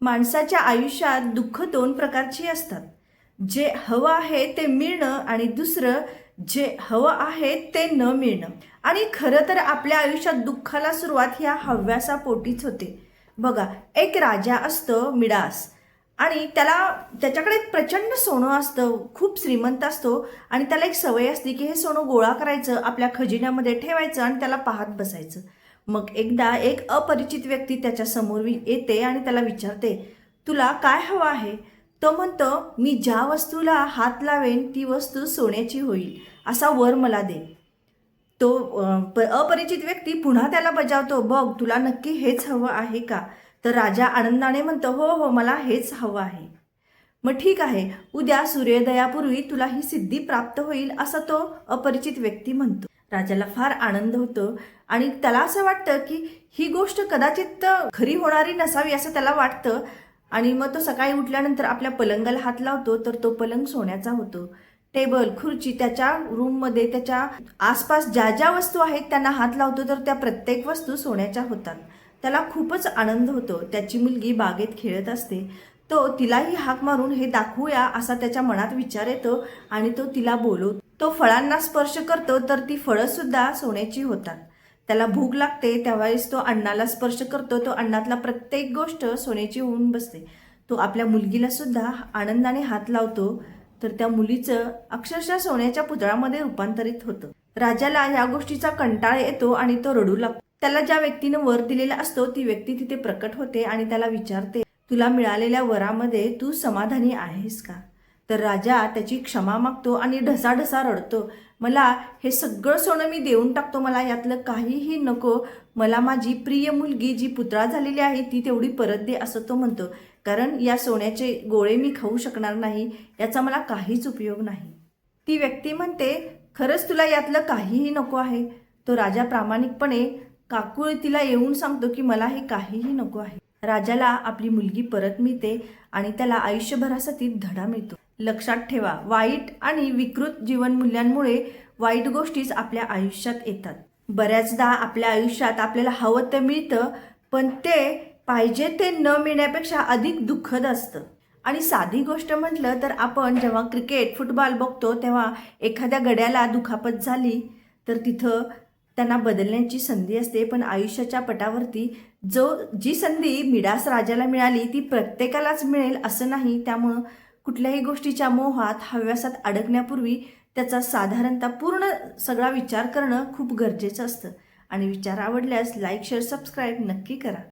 माणसाच्या आयुष्यात दुःख दोन प्रकारची असतात. जे हवं आहे ते मिळणं आणि दुसरं जे हवं आहे ते न मिळणं. आणि खरं तर आपल्या आयुष्यात दुःखाला सुरुवात ह्या हव्यासापोटीच होते. बघा, एक राजा असतो मिडास आणि त्याच्याकडे प्रचंड सोनं असतं, खूप श्रीमंत असतो आणि त्याला एक सवय असते की हे सोनं गोळा करायचं, आपल्या खजिन्यामध्ये ठेवायचं आणि त्याला पाहत बसायचं. मग एकदा एक अपरिचित व्यक्ती त्याच्या समोर येते आणि त्याला विचारते, तुला काय हवं आहे? तो म्हणतो, मी ज्या वस्तूला हात लावेन ती वस्तू सोन्याची होईल, असा वर मला दे. तो अपरिचित व्यक्ती पुन्हा त्याला बजावतो, बघ तुला नक्की हेच हवं आहे का? तर राजा आनंदाने म्हणतो, हो हो, मला हेच हवं आहे. मग ठीक आहे, उद्या सूर्योदयापूर्वी तुला ही सिद्धी प्राप्त होईल, असा तो अपरिचित व्यक्ती म्हणतो. राजाला फार आनंद होतो आणि त्याला असं वाटतं की ही गोष्ट कदाचित खरी होणारी नसावी असं त्याला वाटतं. आणि मग तो सकाळी उठल्यानंतर आपल्या पलंगाला हात लावतो, तर तो पलंग सोन्याचा होतो. टेबल, खुर्ची, त्याच्या रूममध्ये त्याच्या आसपास ज्या ज्या वस्तू आहेत त्यांना हात लावतो, तर त्या प्रत्येक वस्तू सोन्याच्या होतात. त्याला खूपच आनंद होतो. त्याची मुलगी बागेत खेळत असते. तो तिलाही हाक मारून हे दाखवूया असा त्याच्या मनात विचार येतो आणि तो तिला बोलवतो. तो फळांना स्पर्श करतो, तर ती फळं सुद्धा सोन्याची होतात. त्याला भूक लागते त्यावेळेस तो अन्नाला स्पर्श करतो, तो अन्नातला प्रत्येक गोष्ट सोन्याची होऊन बसते. तो आपल्या मुलगीला सुद्धा आनंदाने हात लावतो, तर त्या मुलीचं अक्षरशः सोन्याच्या पुतळ्यामध्ये रूपांतरित होतं. राजाला या गोष्टीचा कंटाळा येतो आणि तो रडू लागतो. त्याला ज्या व्यक्तीनं वर दिलेला असतो ती व्यक्ती तिथे प्रकट होते आणि त्याला विचारते, तुला मिळालेल्या वरामध्ये तू समाधानी आहेस का? तर राजा त्याची क्षमा मागतो आणि ढसाढसा रडतो, मला हे सगळं सोनं मी देऊन टाकतो, मला यातलं काहीही नको, मला माझी प्रिय मुलगी जी पुतळा झालेली आहे ती तेवढी परत दे, असं तो म्हणतो. कारण या सोन्याचे गोळे मी खाऊ शकणार नाही, याचा मला काहीच उपयोग नाही. ती व्यक्ती म्हणते, खरंच तुला यातलं काहीही नको आहे? तो राजा प्रामाणिकपणे काकुळतीला येऊन सांगतो की मला हे काहीही नको आहे. राजाला आपली मुलगी परत मिळते आणि त्याला आयुष्यभरासाठी धडा मिळतो. लक्षात ठेवा, वाईट आणि विकृत जीवनमूल्यांमुळे वाईट गोष्टीच आपल्या आयुष्यात येतात. बऱ्याचदा आपल्या आयुष्यात आपल्याला हवं ते मिळतं, पण ते पाहिजे ते न मिळण्यापेक्षा अधिक दुःखद असतं. आणि साधी गोष्ट म्हटलं तर आपण जेव्हा क्रिकेट, फुटबॉल बघतो तेव्हा एखाद्या गड्याला दुखापत झाली तर तिथं त्यांना बदलण्याची संधी असते. पण आयुष्याच्या पटावरती जी संधी मिडास राजाला मिळाली ती प्रत्येकालाच मिळेल असं नाही. त्यामुळं कुठल्याही गोष्टीच्या मोहात, हव्यासात अडकण्यापूर्वी त्याचा साधारणतः पूर्ण सगळा विचार करणं खूप गरजेचं असतं. आणि विचार आवडल्यास लाईक, शेअर, सबस्क्राईब नक्की करा.